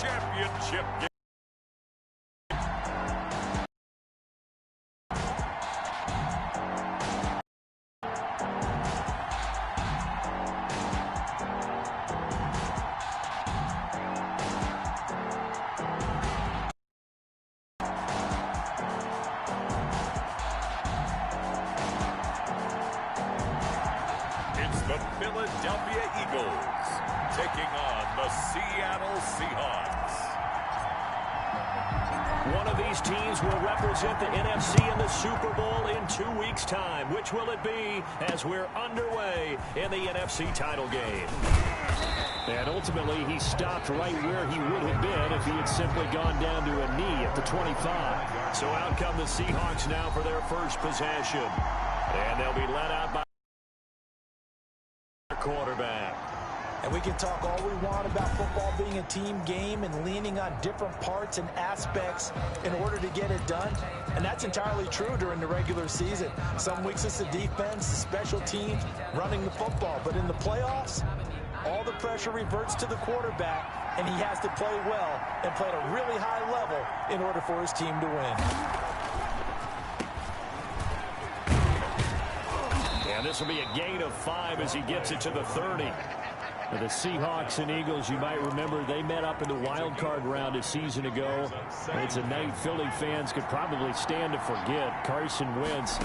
championship game. The Philadelphia Eagles taking on the Seattle Seahawks. One of these teams will represent the NFC in the Super Bowl in 2 weeks' time. Which will it be as we're underway in the NFC title game? And ultimately, he stopped right where he would have been if he had simply gone down to a knee at the 25. So out come the Seahawks now for their first possession. And they'll be led out by quarterback. And we can talk all we want about football being a team game and leaning on different parts and aspects in order to get it done. And that's entirely true during the regular season. Some weeks it's the defense, the special teams, running the football. But in the playoffs, all the pressure reverts to the quarterback, and he has to play well and play at a really high level in order for his team to win. And this will be a gain of 5 as he gets it to the 30. The Seahawks and Eagles, you might remember, they met up in the wild card round a season ago. It's a night Philly fans could probably stand to forget. Carson Wentz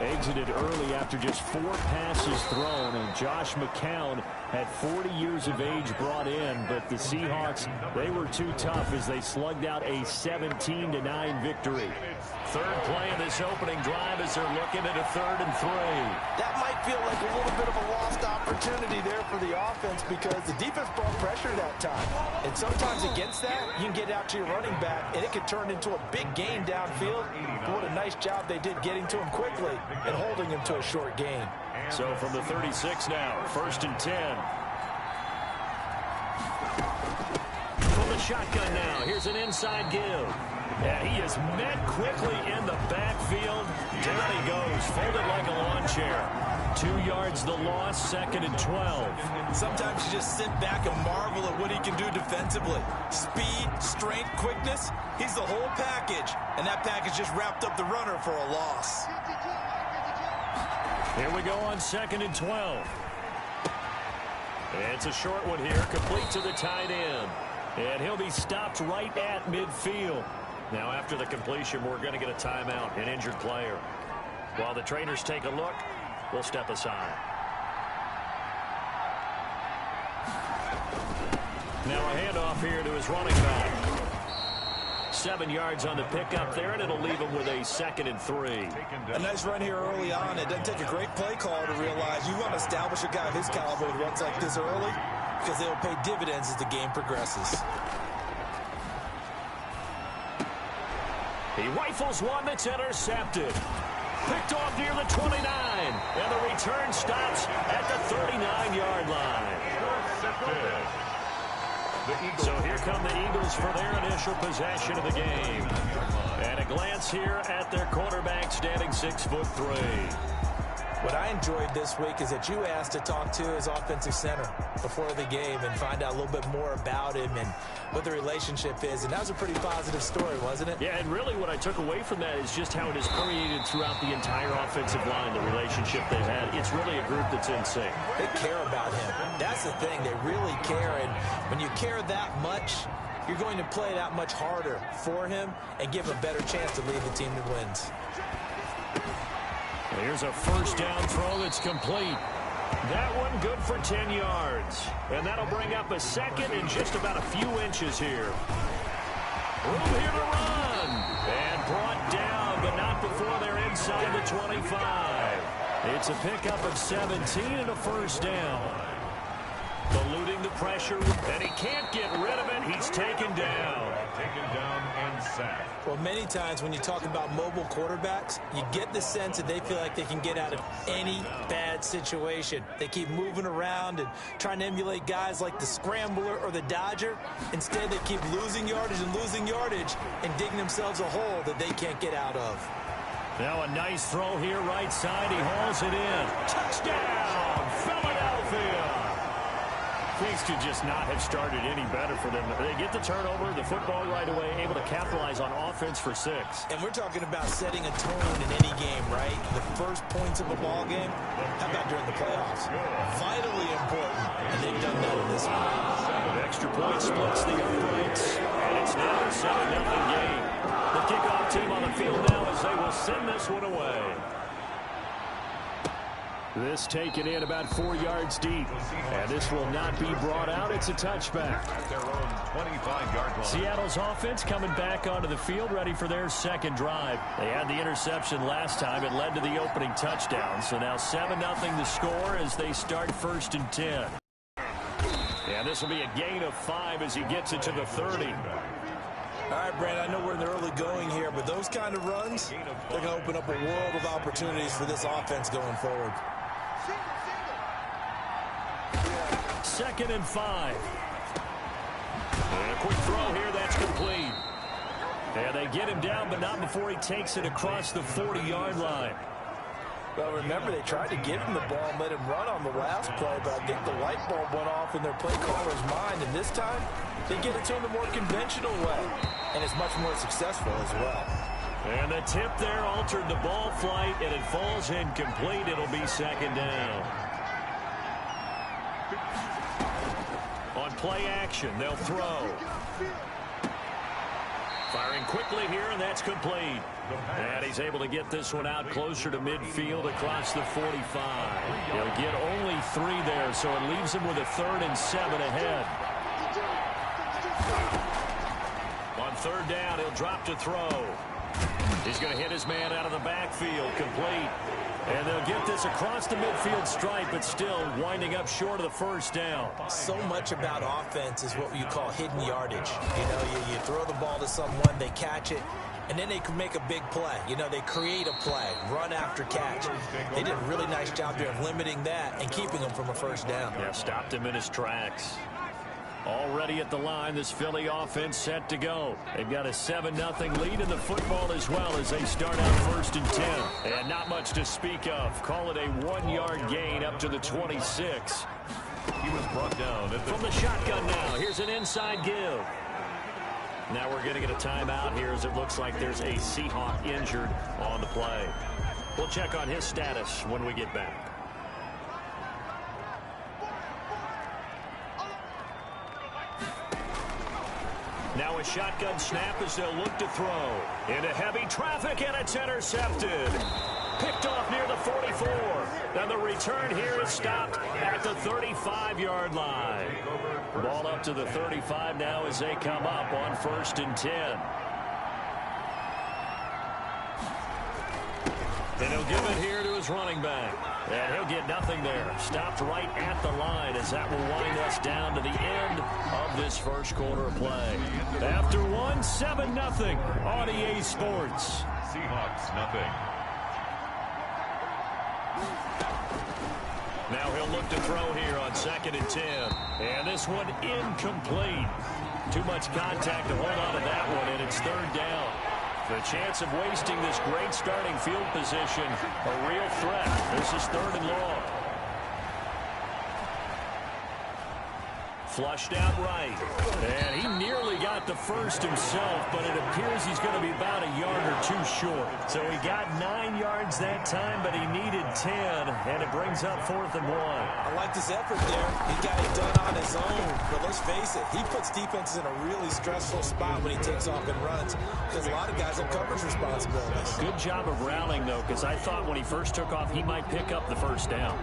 exited early after just 4 passes thrown, and Josh McCown had 40 years of age brought in, but the Seahawks, they were too tough as they slugged out a 17-9 victory. Third play of this opening drive as they're looking at a 3rd and 3. That might feel like a little bit of a lost opportunity there for the offense because the defense brought pressure that time. And sometimes against that, you can get out to your running back, and it could turn into a big gain downfield. But what a nice job they did getting to him quickly and holding him to a short gain. So from the 36 now, 1st and 10. From the shotgun now, here's an inside give. And he is met quickly in the backfield. Down he goes, folded like a lawn chair. 2 yards the loss, 2nd and 12. Sometimes you just sit back and marvel at what he can do defensively. Speed, strength, quickness, he's the whole package. And that package just wrapped up the runner for a loss. Here we go on 2nd and 12. It's a short one here, complete to the tight end. And he'll be stopped right at midfield. Now after the completion, we're going to get a timeout, an injured player. While the trainers take a look, we'll step aside. Now a handoff here to his running back. 7 yards on the pickup there, and it'll leave him with a 2nd and 3. A nice run here early on. It doesn't take a great play call to realize you want to establish a guy of his caliber who runs like this early because they'll pay dividends as the game progresses. He rifles one that's intercepted. Picked off near the 29. And the return stops at the 39-yard line. So here come the Eagles for their initial possession of the game. And a glance here at their quarterback standing 6'3". What I enjoyed this week is that you asked to talk to his offensive center before the game and find out a little bit more about him and what the relationship is. And that was a pretty positive story, wasn't it? Yeah, and really what I took away from that is just how it has permeated throughout the entire offensive line, the relationship they've had. It's really a group that's in sync. They care about him. That's the thing. They really care. And when you care that much, you're going to play that much harder for him and give him a better chance to lead the team that wins. Here's a first down throw that's complete. That one good for 10 yards. And that'll bring up a 2nd and just about a few inches here. Room here to run. And brought down, but not before they're inside the 25. It's a pickup of 17 and a first down. Eluding the pressure, and he can't get rid of it. He's taken down. Taken down and sacked. Well, many times when you talk about mobile quarterbacks, you get the sense that they feel like they can get out of any bad situation. They keep moving around and trying to emulate guys like the Scrambler or the Dodger. Instead, they keep losing yardage and digging themselves a hole that they can't get out of. Now a nice throw here right side. He hauls it in. Touchdown, Philadelphia. Things could just not have started any better for them. They get the turnover, the football right away, able to capitalize on offense for 6. And we're talking about setting a tone in any game, right? The first points of a ball game, how about during the playoffs? Vitally important, and they've done that in this one. An extra point splits the uprights, and it's now a 7-0 game. The kickoff team on the field now as they will send this one away. This taken in about 4 yards deep. And this will not be brought out. It's a touchback. At their own 25-yard line. Seattle's offense coming back onto the field, ready for their second drive. They had the interception last time. It led to the opening touchdown. So now 7-0 the score as they start 1st and 10. And this will be a gain of 5 as he gets it to the 30. All right, Brandon, I know we're in the early going here, but those kind of runs, they're going to open up a world of opportunities for this offense going forward. 2nd and 5. And a quick throw here, that's complete. And they get him down, but not before he takes it across the 40-yard line. Well, remember, they tried to give him the ball and let him run on the last play, but I think the light bulb went off in their play caller's mind, and this time they get it to him the more conventional way, and it's much more successful as well. And the tip there altered the ball flight, and it falls incomplete. It'll be 2nd down. On play action, they'll throw. Firing quickly here, and that's complete. And he's able to get this one out closer to midfield across the 45. He'll get only 3 there, so it leaves him with a 3rd and 7 ahead. On 3rd down, he'll drop to throw. He's going to hit his man out of the backfield, complete. And they'll get this across the midfield stripe, but still winding up short of the 1st down. So much about offense is what you call hidden yardage. You know, you throw the ball to someone, they catch it, and then they can make a big play. You know, they create a play, run after catch. They did a really nice job there of limiting that and keeping him from a 1st down. Yeah, stopped him in his tracks. Already at the line, this Philly offense set to go. They've got a 7-0 lead in the football as well as they start out 1st and 10. And not much to speak of. Call it a 1-yard gain up to the 26. He was brought down from the shotgun now. Here's an inside give. Now we're going to get a timeout here as it looks like there's a Seahawk injured on the play. We'll check on his status when we get back. Now a shotgun snap as they'll look to throw. Into heavy traffic, and it's intercepted. Picked off near the 44. And the return here is stopped at the 35-yard line. Ball up to the 35 now as they come up on 1st and 10. And he'll give it here to his running back. And he'll get nothing there. Stopped right at the line as that will wind us down to the end of this 1st quarter of play. After 7-0 on EA Sports. Seahawks, nothing. Now he'll look to throw here on 2nd and 10. And this one incomplete. Too much contact to hold on to that one, and it's 3rd down. The chance of wasting this great starting field position, a real threat. This is 3rd and long. Flushed out right. And he nearly got the 1st himself, but it appears he's going to be about a yard or 2 short. So he got 9 yards that time, but he needed 10, and it brings up 4th and 1. I like this effort there. He got it done on his own. But let's face it, he puts defenses in a really stressful spot when he takes off and runs because a lot of guys have coverage responsibilities. Good job of rallying, though, because I thought when he first took off, he might pick up the 1st down.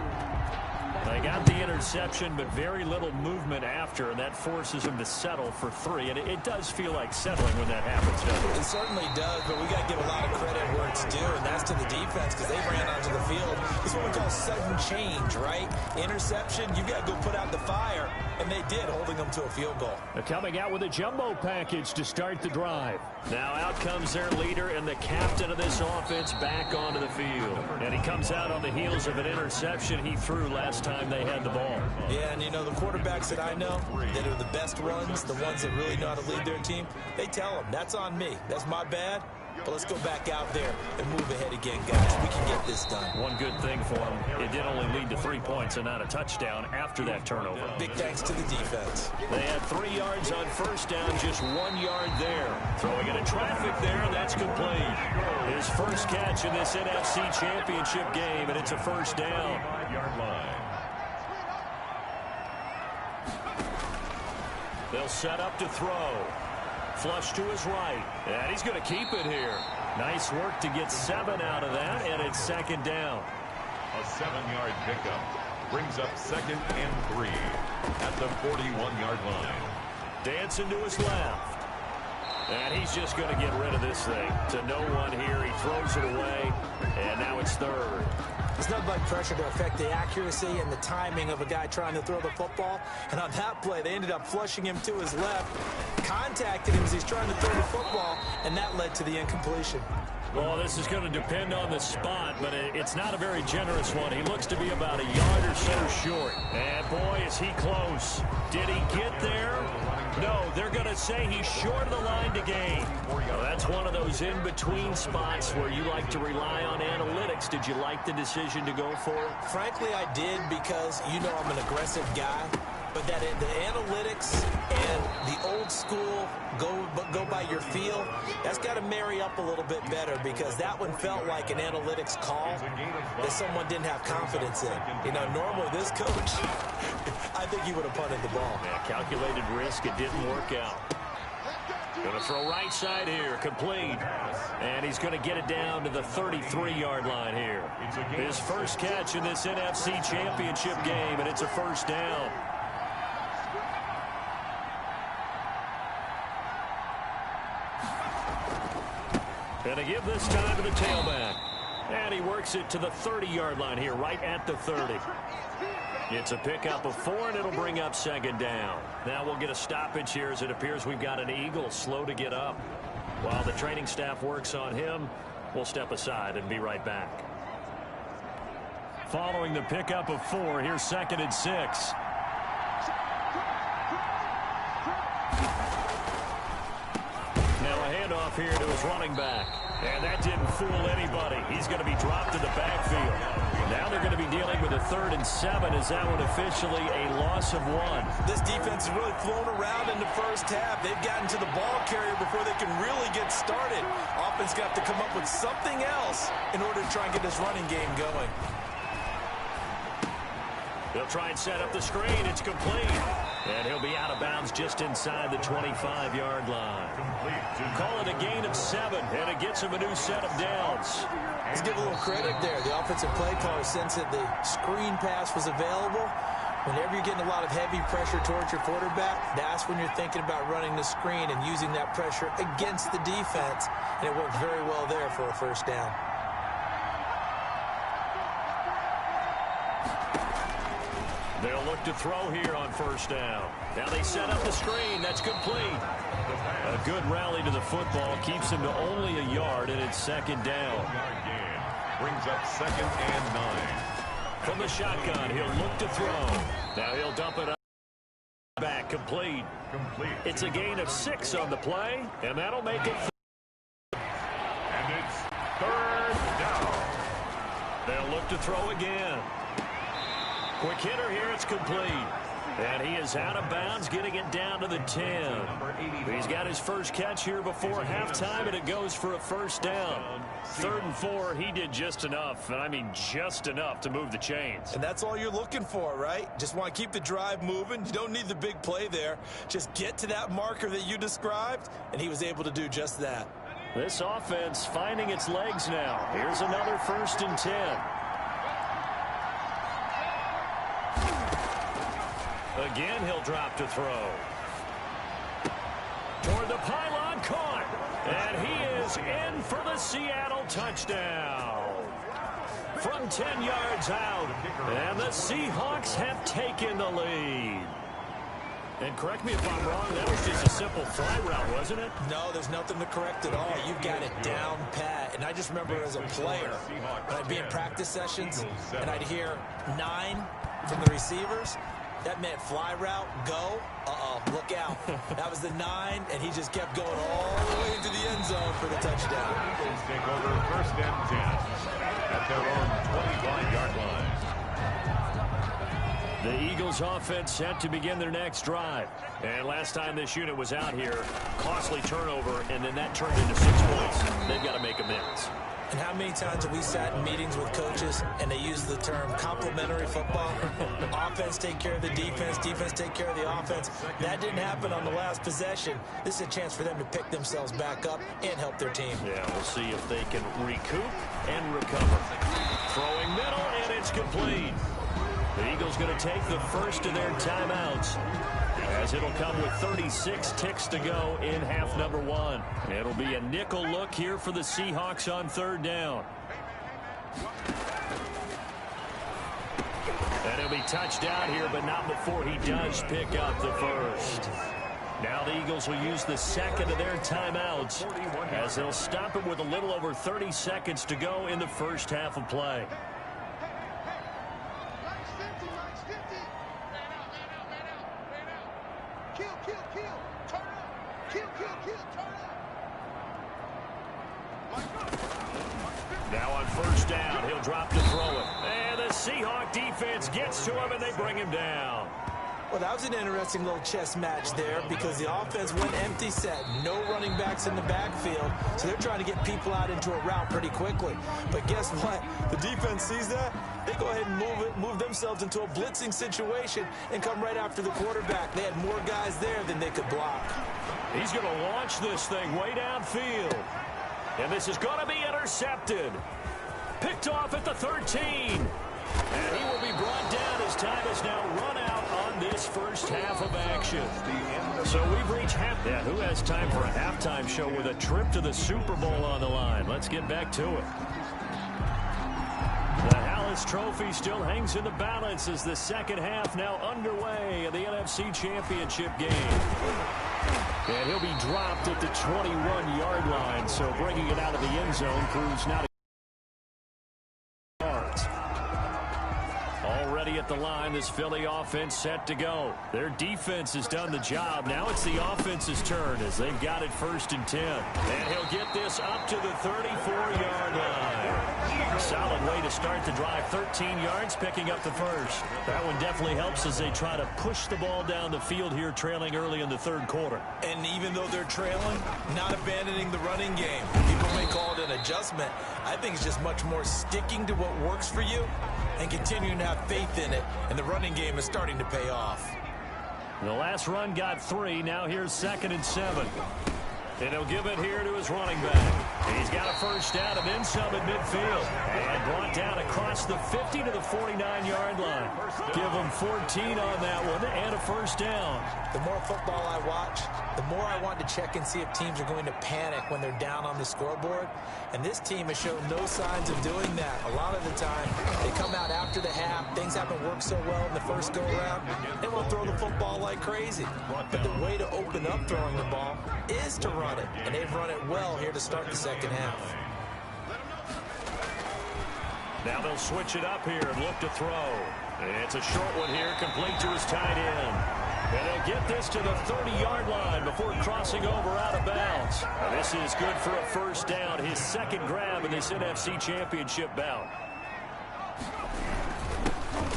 They got the interception, but very little movement after, and that forces him to settle for 3. And it does feel like settling when that happens, doesn't it? It certainly does, but we got to give a lot of credit where it's due, and that's to the defense because they ran onto the field. This is what we call sudden change, right? Interception, you got to go put out the fire, and they did, holding them to a field goal. They're coming out with a jumbo package to start the drive. Now out comes their leader and the captain of this offense back onto the field. And he comes out on the heels of an interception he threw last time they had the ball. Yeah, and you know, the quarterbacks that I know that are the best ones, the ones that really know how to lead their team, they tell them, that's on me. That's my bad. But let's go back out there and move ahead again, guys. We can get this done. One good thing for him, it did only lead to 3 points and not a touchdown after that turnover. Big thanks to the defense. They had 3 yards on first down, just 1 yard there. Throwing into traffic there, that's complete. His first catch in this NFC Championship game, and it's a first down. 5-yard line. They'll set up to throw. Flush to his right, and he's going to keep it here. Nice work to get 7 out of that, and it's second down. A 7-yard pickup brings up 2nd and 3 at the 41-yard line. Dancing to his left. And he's just going to get rid of this thing. To no one here, he throws it away, and now it's 3rd. It's nothing like pressure to affect the accuracy and the timing of a guy trying to throw the football. And on that play, they ended up flushing him to his left, contacted him as he's trying to throw the football, and that led to the incompletion. Well, this is going to depend on the spot, but it's not a very generous one. He looks to be about a yard or so short. And, boy, is he close. Did he get there? No, they're going to say he's short of the line to gain. Well, that's one of those in-between spots where you like to rely on analytics. Did you like the decision to go for it? Frankly, I did because you know I'm an aggressive guy. But that the analytics and the old school go by your feel, that's got to marry up a little bit better because that one felt like an analytics call that someone didn't have confidence in. You know, normally this coach, I think he would have punted the ball. Yeah, calculated risk. It didn't work out. Going to throw right side here, complete. And he's going to get it down to the 33-yard line here. His first catch in this NFC Championship game, and it's a first down. And a give this time to the tailback. And he works it to the 30-yard line here, right at the 30. It's a pickup of 4, and it'll bring up second down. Now we'll get a stoppage here as it appears we've got an Eagle slow to get up. While the training staff works on him, we'll step aside and be right back. Following the pickup of 4, here's 2nd and 6. Now a handoff here to his running back. And that didn't fool anybody. He's going to be dropped to the backfield. Now they're going to be dealing with a 3rd and 7. Is that one officially a loss of 1? This defense has really flown around in the first half. They've gotten to the ball carrier before they can really get started. Offense got to come up with something else in order to try and get this running game going. They'll try and set up the screen. It's complete. And he'll be out of bounds just inside the 25-yard line. Call it a gain of 7, and it gets him a new set of downs. Let's give a little credit there. The offensive play caller sensed that the screen pass was available. Whenever you're getting a lot of heavy pressure towards your quarterback, that's when you're thinking about running the screen and using that pressure against the defense. And it worked very well there for a first down. They'll look to throw here on first down. Now they set up the screen. That's complete. A good rally to the football keeps him to only a yard, and it's second down. Brings up 2nd and 9. From the shotgun, he'll look to throw. Now he'll dump it up. Back complete. It's a gain of 6 on the play, and that'll make it. And it's 3rd down. They'll look to throw again. Quick hitter here, it's complete. And he is out of bounds, getting it down to the 10. He's got his first catch here before halftime, and it goes for a first down. 3rd and 4, he did just enough, and I mean just enough to move the chains. And that's all you're looking for, right? Just want to keep the drive moving. You don't need the big play there. Just get to that marker that you described, and he was able to do just that. This offense finding its legs now. Here's another 1st and 10. Again, he'll drop to throw. Toward the pylon, caught. And he is in for the Seattle touchdown. From 10 yards out. And the Seahawks have taken the lead. And correct me if I'm wrong, that was just a simple fly route, wasn't it? No, there's nothing to correct at all. You've got it down pat. And I just remember as a player, when I'd be in practice sessions and I'd hear 9 from the receivers, That meant fly route, go. Uh-oh, look out. That was the 9, and he just kept going all the way into the end zone for the touchdown. Eagles take over 1st and 10 at their own 25-yard line. The Eagles offense set to begin their next drive. And last time this unit was out here, costly turnover, and then that turned into 6 points. They've got to make amends. And how many times have we sat in meetings with coaches and they use the term complementary football? Offense take care of the defense, defense take care of the offense. That didn't happen on the last possession. This is a chance for them to pick themselves back up and help their team. Yeah, we'll see if they can recoup and recover. Throwing middle, and it's complete. The Eagles going to take the first of their timeouts, as it'll come with 36 ticks to go in half number 1. It'll be a nickel look here for the Seahawks on 3rd down. And he'll be touched down here, but not before he does pick up the first. Now the Eagles will use the second of their timeouts, as they'll stop him with a little over 30 seconds to go in the first half of play. Now on 1st down, he'll drop to throw it. And the Seahawk defense gets to him, and they bring him down. Well, that was an interesting little chess match there because the offense went empty set. No running backs in the backfield, so they're trying to get people out into a route pretty quickly. But guess what? The defense sees that. They go ahead and move themselves into a blitzing situation and come right after the quarterback. They had more guys there than they could block. He's going to launch this thing way downfield. And this is going to be intercepted. Picked off at the 13. And he will be brought down as time is now run out on this first half of action. So we've reached half. Yeah, who has time for a halftime show with a trip to the Super Bowl on the line? Let's get back to it. The Hallis Trophy still hangs in the balance as the second half now underway in the NFC Championship game. And he'll be dropped at the 21-yard line, so bringing it out of the end zone proves not a yards. Already at the line, this Philly offense set to go. Their defense has done the job. Now it's the offense's turn as they've got it 1st and 10. And he'll get this up to the 34-yard line. Solid way to start the drive. 13 yards, picking up the first. That one definitely helps as they try to push the ball down the field here, trailing early in the 3rd quarter. And even though they're trailing, not abandoning the running game. People may call it an adjustment. I think it's just much more sticking to what works for you and continuing to have faith in it. And the running game is starting to pay off. The last run got 3. Now here's 2nd and 7. And he'll give it here to his running back. He's got a first down and then some at midfield. And brought down across the 50 to the 49-yard line. Give him 14 on that one and a first down. The more football I watch, the more I want to check and see if teams are going to panic when they're down on the scoreboard. And this team has shown no signs of doing that. A lot of the time, they come out after the half. Things haven't worked so well in the first go-around. They won't throw the football like crazy. But the way to open up throwing the ball is to run it. And they've run it well here to start the second half. Now they'll switch it up here and look to throw. It's a short one here, complete to his tight end. And they'll get this to the 30-yard line before crossing over out of bounds. And this is good for a first down, his 2nd grab in this NFC Championship bout.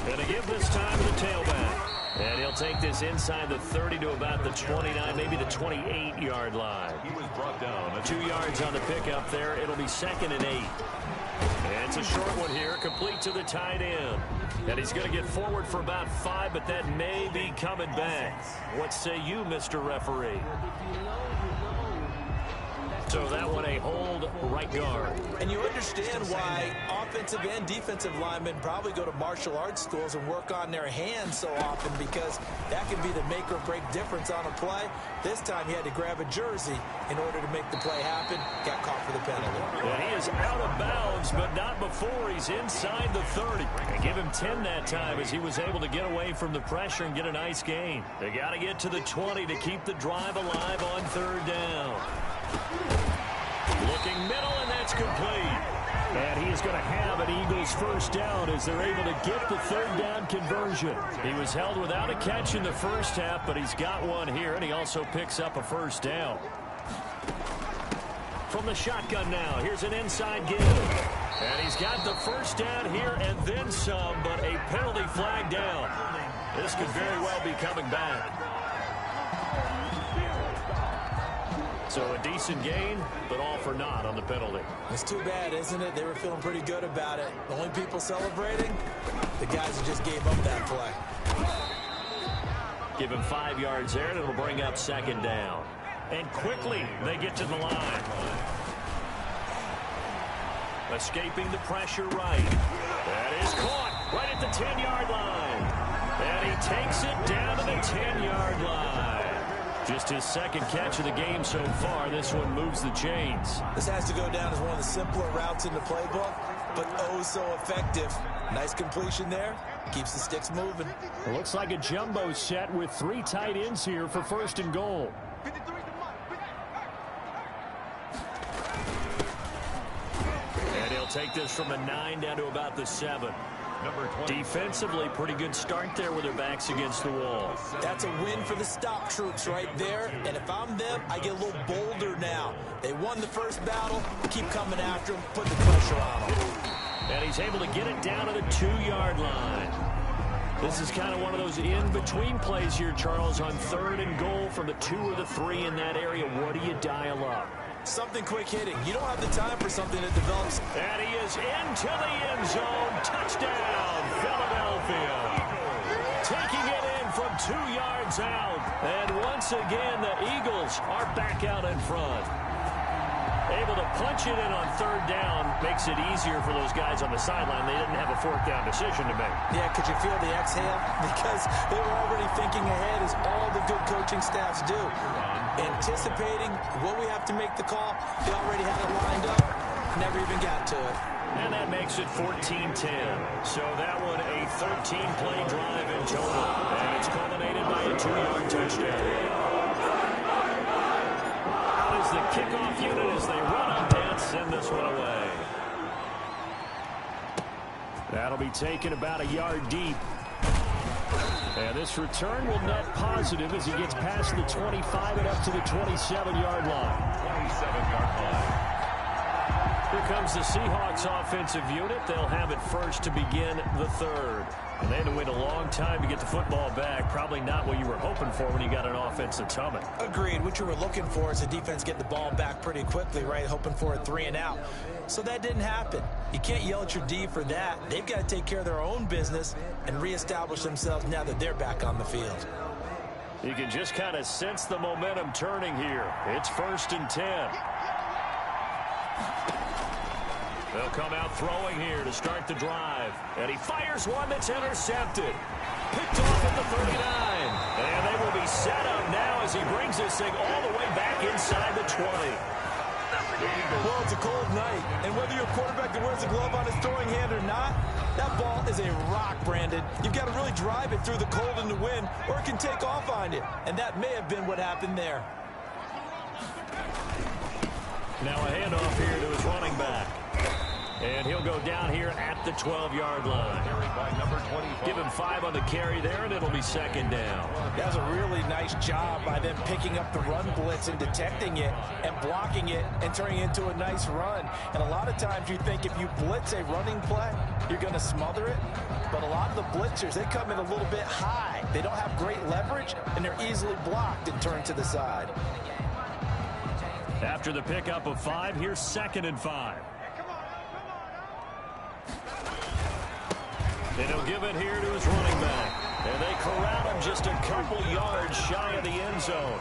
And to give this time to the tailback. And he'll take this inside the 30 to about the 29, maybe the 28-yard line. He was brought down. 2 yards on the pickup there. It'll be 2nd and 8. And it's a short one here, complete to the tight end. And he's going to get forward for about 5, but that may be coming back. What say you, Mr. Referee? So that one a hold right guard. And you understand why offensive and defensive linemen probably go to martial arts schools and work on their hands so often, because that can be the make or break difference on a play. This time he had to grab a jersey in order to make the play happen. Got caught for the penalty. And he is out of bounds, but not before he's inside the 30. And give him 10 that time as he was able to get away from the pressure and get a nice gain. They got to get to the 20 to keep the drive alive on 3rd down. Looking middle, and that's complete. And he is going to have an Eagles first down as they're able to get the third down conversion. He was held without a catch in the first half, but he's got one here, and he also picks up a first down. From the shotgun now, here's an inside give. And he's got the first down here and then some, but a penalty flag down. This could very well be coming back. So a decent gain, but all for naught on the penalty. It's too bad, isn't it? They were feeling pretty good about it. The only people celebrating, the guys who just gave up that play. Give him 5 yards there, and it'll bring up second down. And quickly, they get to the line. Escaping the pressure right. That is caught right at the 10-yard line. And he takes it down to the 10-yard line. Just his second catch of the game so far. This one moves the chains. This has to go down as one of the simpler routes in the playbook, but oh so effective. Nice completion there. Keeps the sticks moving. It looks like a jumbo set with 3 tight ends here for first and goal. And he'll take this from the 9 down to about the 7. Defensively, pretty good start there with their backs against the wall. That's a win for the stop troops right there. And if I'm them, I get a little bolder now. They won the first battle. Keep coming after them. Put the pressure on them. And he's able to get it down to the 2-yard line. This is kind of one of those in-between plays here, Charles, on 3rd and goal from the 2 or the 3 in that area. What do you dial up? Something quick hitting. You don't have the time for something that develops. And he is into the end zone. Touchdown, Philadelphia. Taking it in from 2 yards out. And once again, the Eagles are back out in front. Able to punch it in on 3rd down makes it easier for those guys on the sideline. They didn't have a 4th down decision to make. Yeah, could you feel the exhale? Because they were already thinking ahead, as all the good coaching staffs do. Anticipating what we have to make the call. They already had it lined up. Never even got to it. And that makes it 14-10. So that one a 13-play drive in total. And it's culminated by a 2-yard touchdown. The kickoff unit as they run up and send this one away. That'll be taken about a yard deep. And this return will net positive as he gets past the 25 and up to the 27-yard line. 27-yard line. Here comes the Seahawks offensive unit. They'll have it first to begin the 3rd. And they had to wait a long time to get the football back. Probably not what you were hoping for when you got an offense that's humming. Agreed. What you were looking for is the defense get the ball back pretty quickly, right? Hoping for a 3 and out. So that didn't happen. You can't yell at your D for that. They've got to take care of their own business and reestablish themselves now that they're back on the field. You can just kind of sense the momentum turning here. It's 1st and 10. They'll come out throwing here to start the drive. And he fires one that's intercepted. Picked off at the 39. And they will be set up now as he brings this thing all the way back inside the 20. Well, it's a cold night. And whether you're a quarterback that wears a glove on his throwing hand or not, that ball is a rock, Brandon. You've got to really drive it through the cold and the wind, or it can take off on you. And that may have been what happened there. Now a handoff here to his running back. And he'll go down here at the 12-yard line. Give him 5 on the carry there, and it'll be second down. That was a really nice job by them picking up the run blitz and detecting it and blocking it and turning it into a nice run. And a lot of times you think if you blitz a running play, you're going to smother it. But a lot of the blitzers, they come in a little bit high. They don't have great leverage, and they're easily blocked and turned to the side. After the pickup of 5, here's 2nd and 5. And he'll give it here to his running back. And they corral him just a couple yards shy of the end zone.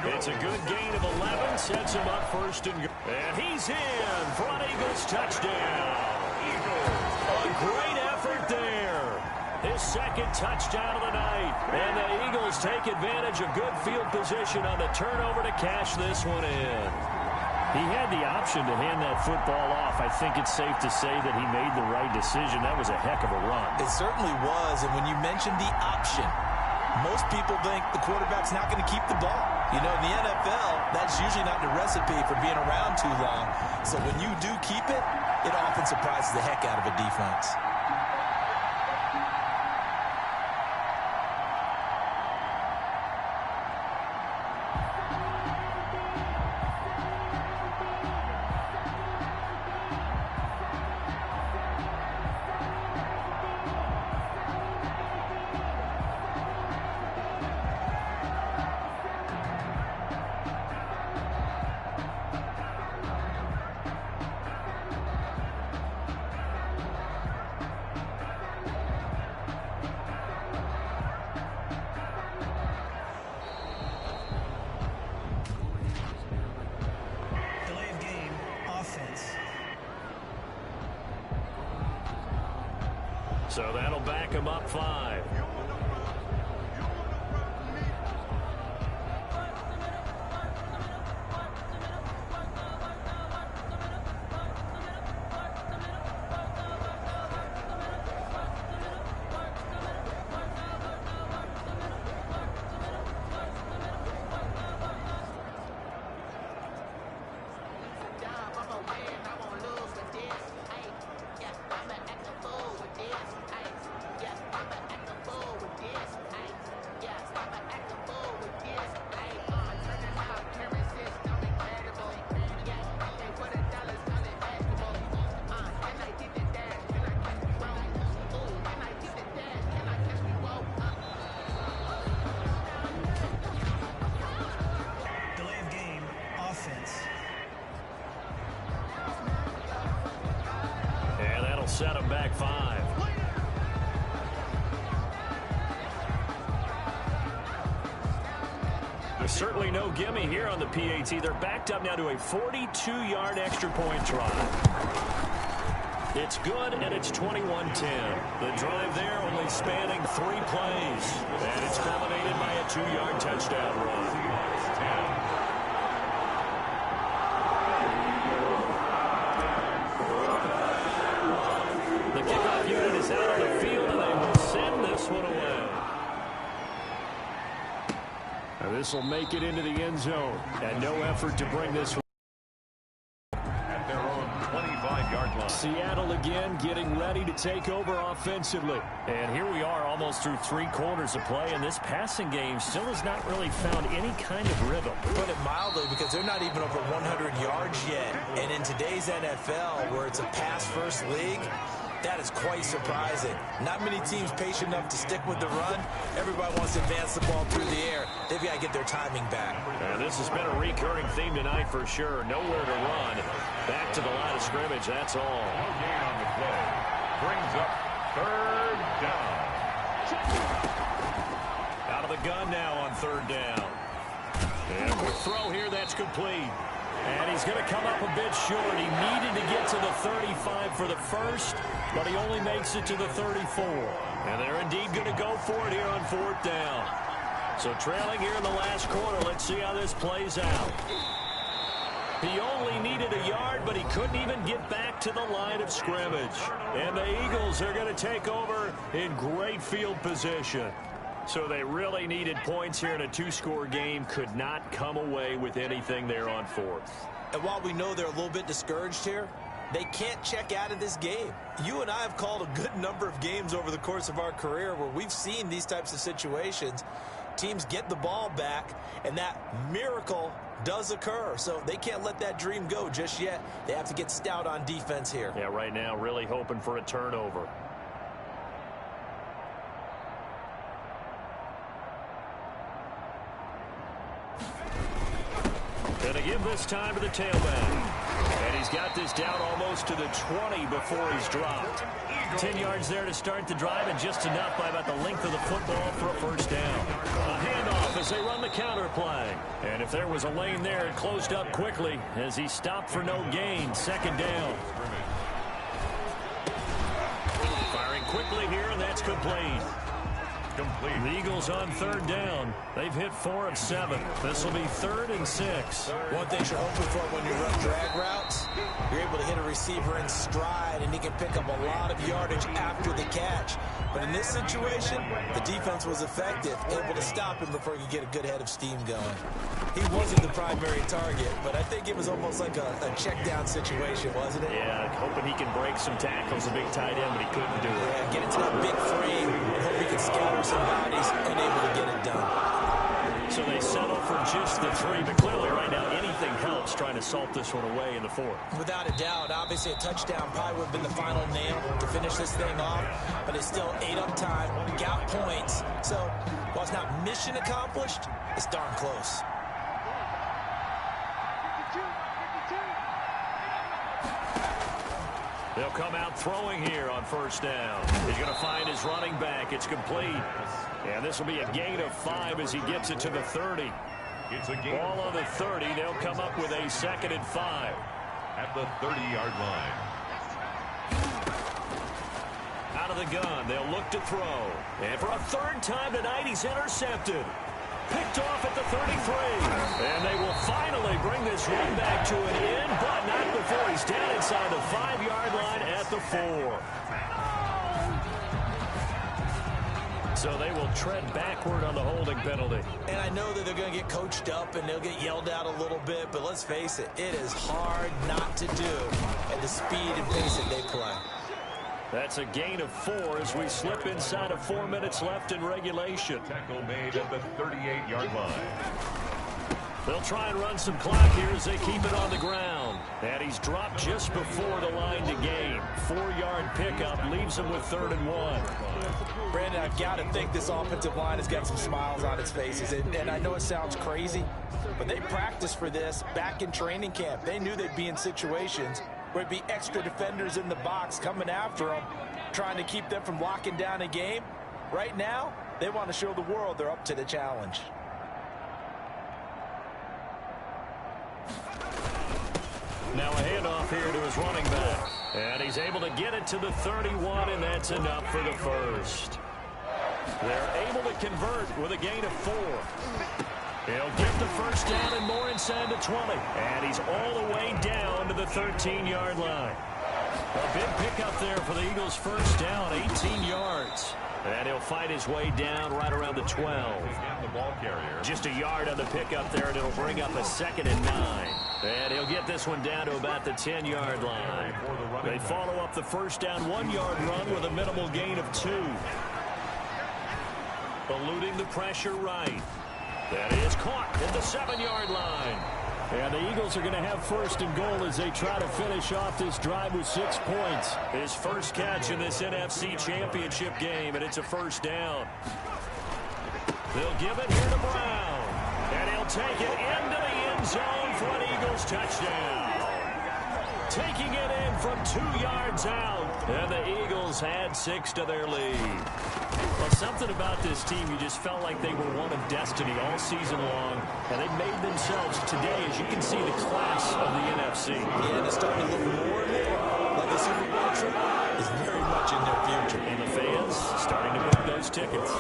It's a good gain of 11, sets him up 1st and goal. And he's in for an Eagles touchdown. A great effort there. His 2nd touchdown of the night. And the Eagles take advantage of good field position on the turnover to cash this one in. He had the option to hand that football off. I think it's safe to say that he made the right decision. That was a heck of a run. It certainly was. And when you mentioned the option, most people think the quarterback's not going to keep the ball. You know, in the NFL, that's usually not the recipe for being around too long. So when you do keep it, it often surprises the heck out of a defense. So that'll back him up 5. And that'll set him back 5. There's certainly no gimme here on the PAT. They're backed up now to a 42-yard extra point try. It's good, and it's 21-10. The drive there only spanning 3 plays. And it's culminated by a 2-yard touchdown run. The kickoff unit is out on the field, and they will send this one away. Now this will make it into the end zone, and no effort to bring this one. At their own 25-yard line. Seattle again getting ready to take over offensively. And here we are almost through 3 quarters of play, and this passing game still has not really found any kind of rhythm. Put it mildly, because they're not even over 100 yards yet. And in today's NFL, where it's a pass-first league, that is quite surprising. Not many teams patient enough to stick with the run. Everybody wants to advance the ball through the air. They've got to get their timing back. And this has been a recurring theme tonight for sure. Nowhere to run. Back to the line of scrimmage, that's all. No gain on the play. Brings up 3rd down. Out of the gun now on 3rd down. And a quick throw here, that's complete. And he's going to come up a bit short. He needed to get to the 35 for the first, but he only makes it to the 34. And they're indeed going to go for it here on 4th down. So trailing here in the last quarter, let's see how this plays out. He only needed a yard, but he couldn't even get back to the line of scrimmage. And the Eagles are going to take over in great field position. So they really needed points here in a 2-score game. Could not come away with anything there on 4th. And while we know they're a little bit discouraged here, they can't check out of this game. You and I have called a good number of games over the course of our career where we've seen these types of situations. Teams get the ball back, and that miracle does occur. So they can't let that dream go just yet. They have to get stout on defense here. Yeah, right now really hoping for a turnover. Gonna give this time to the tailback. And he's got this down almost to the 20 before he's dropped. 10 yards there to start the drive, and just enough by about the length of the football for a 1st down. A handoff as they run the counter play. And if there was a lane there, it closed up quickly as he stopped for no gain. 2nd down. Firing quickly here, and that's complete. complete. The Eagles on third down. They've hit 4 of 7. This will be 3rd and 6. One thing you're hoping for when you run drag routes, you're able to hit a receiver in stride, and he can pick up a lot of yardage after the catch. But in this situation, the defense was effective, able to stop him before he could get a good head of steam going. He wasn't the primary target, but I think it was almost like a check-down situation, wasn't it? Yeah, hoping he can break some tackles, a big tight end, but he couldn't do it. Yeah, get into that big frame and hope he can scatter some bodies and able to get it done. So they settle for just the 3, but clearly right now anything helps trying to salt this one away in the 4th. Without a doubt, obviously a touchdown probably would have been the final nail to finish this thing off, but it's still 8 up time, got points. So while it's not mission accomplished, it's darn close. They'll come out throwing here on first down. He's going to find his running back. It's complete. And this will be a gain of 5 as he gets it to the 30. It's a gain. Ball on the 30. They'll come up with a 2nd and 5. At the 30-yard line. Out of the gun. They'll look to throw. And for a 3rd time tonight, he's intercepted. Picked off at the 33. And they will finally bring this run back to an end, but not before he's down inside the 5-yard line at the 4. So they will tread backward on the holding penalty. And I know that they're going to get coached up and they'll get yelled at a little bit, but let's face it, it is hard not to do at the speed and pace that they play. That's a gain of 4 as we slip inside of 4 minutes left in regulation. Tackle made at the 38-yard line. They'll try and run some clock here as they keep it on the ground. And he's dropped just before the line to gain. 4-yard pickup leaves him with 3rd and 1. Brandon, I've got to think this offensive line has got some smiles on its faces. And I know it sounds crazy, but they practiced for this back in training camp. They knew they'd be in situations where it'd be extra defenders in the box coming after them, trying to keep them from locking down a game. Right now, they want to show the world they're up to the challenge. Now a handoff here to his running back. And he's able to get it to the 31, and that's enough for the first. They're able to convert with a gain of 4. He'll get the first down and more inside the 20. And he's all the way down to the 13-yard line. A big pickup there for the Eagles' first down, 18 yards. And he'll fight his way down right around the 12. The ball carrier. Just a yard on the pickup there, and it'll bring up a 2nd and 9. And he'll get this one down to about the 10-yard line. They follow up the first down 1-yard run with a minimal gain of 2. Eluding the pressure right. That is caught at the 7-yard line. And the Eagles are going to have 1st and goal as they try to finish off this drive with 6 points. His first catch in this NFC Championship game, and it's a first down. They'll give it here to Brown. And he'll take it into the end zone for an Eagles touchdown. Taking it in from 2 yards out. And the Eagles add 6 to their lead. Well, something about this team, you just felt like they were one of destiny all season long. And they made themselves today, as you can see, the class of the NFC. Yeah, they're starting to look more and more like the Super Bowl trip is very much in their future. And the fans starting to book those tickets.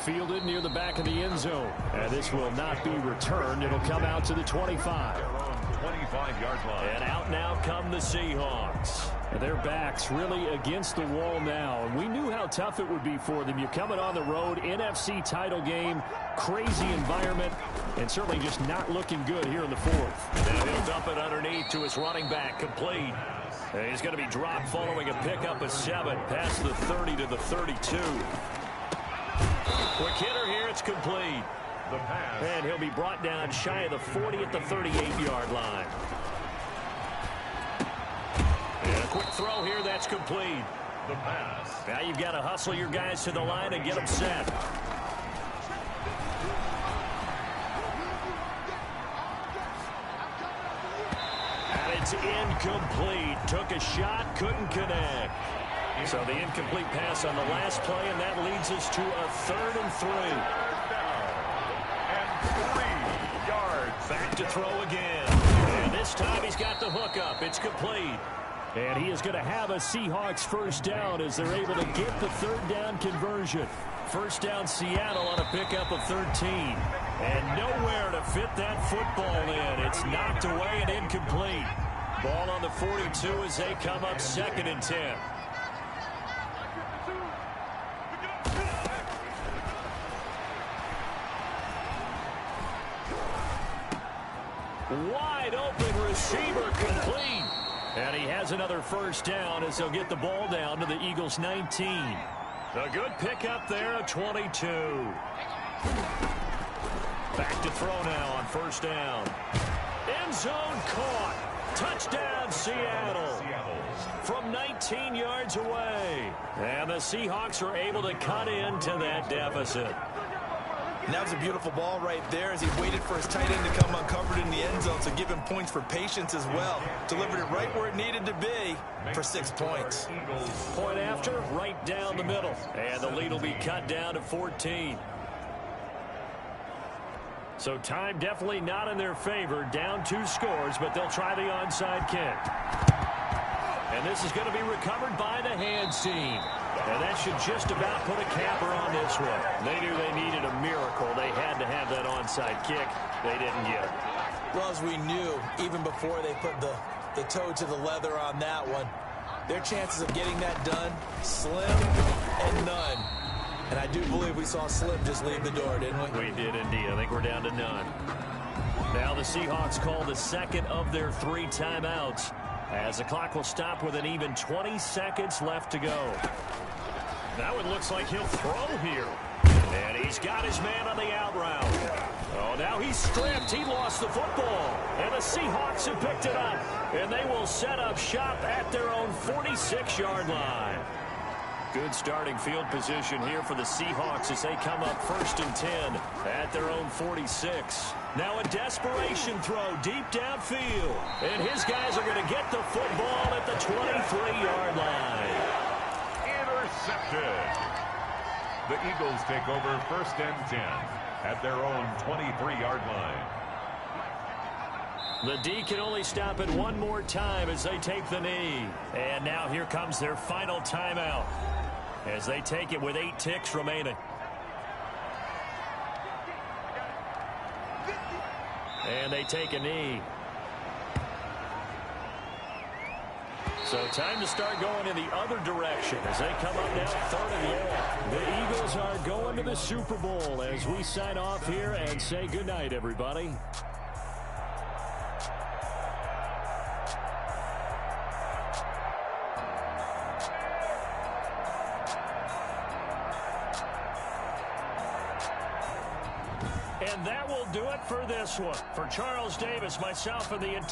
Fielded near the back of the end zone. And this will not be returned. It'll come out to the 25. 25-yard line. And out now come the Seahawks. And their backs really against the wall now. And we knew how tough it would be for them. You're coming on the road, NFC title game, crazy environment, and certainly just not looking good here in the 4th. Now he'll dump it underneath to his running back, complete. And he's going to be dropped following a pickup of 7 past the 30 to the 32. Quick hitter here, it's complete. The pass. And he'll be brought down shy of the 40 at the 38-yard line. And a quick throw here, that's complete. The pass. Now you've got to hustle your guys to the line and get them set. And it's incomplete. Took a shot, couldn't connect. So the incomplete pass on the last play, and that leads us to a 3rd and 3. And 3 yards. Back to throw again. And this time he's got the hook up. It's complete. And he is going to have a Seahawks first down as they're able to get the third down conversion. First down Seattle on a pickup of 13. And nowhere to fit that football in. It's knocked away and incomplete. Ball on the 42 as they come up 2nd and 10. Wide open receiver complete. And he has another first down as they'll get the ball down to the Eagles 19. A good pickup there of 22. Back to throw now on first down. End zone caught. Touchdown Seattle. From 19 yards away. And the Seahawks are able to cut into that deficit. And that was a beautiful ball right there as he waited for his tight end to come uncovered in the end zone to give him points for patience as well. Delivered it right where it needed to be for 6 points. Point after, right down the middle. And the lead will be cut down to 14. So time definitely not in their favor. Down 2 scores, but they'll try the onside kick. And this is going to be recovered by the hands team. And that should just about put a capper on this one. They knew they needed a miracle. They had to have that onside kick. They didn't get it. Well, as we knew, even before they put the toe to the leather on that one, their chances of getting that done, slim and none. And I do believe we saw Slim just leave the door, didn't we? We did indeed. I think we're down to none. Now the Seahawks call the second of their 3 timeouts, as the clock will stop with an even 20 seconds left to go. Now it looks like he'll throw here. And he's got his man on the out route. Oh, now he's stripped. He lost the football. And the Seahawks have picked it up. And they will set up shop at their own 46-yard line. Good starting field position here for the Seahawks as they come up 1st and 10 at their own 46. Now a desperation throw deep downfield. And his guys are going to get the football at the 23-yard line. Intercepted. The Eagles take over 1st and 10 at their own 23-yard line. The D can only stop it one more time as they take the knee. And now here comes their final timeout as they take it with 8 ticks remaining. And they take a knee. So time to start going in the other direction as they come up now 3rd and long. The Eagles are going to the Super Bowl as we sign off here and say goodnight, everybody. And that will do it for this one. For Charles Davis, myself, and the entire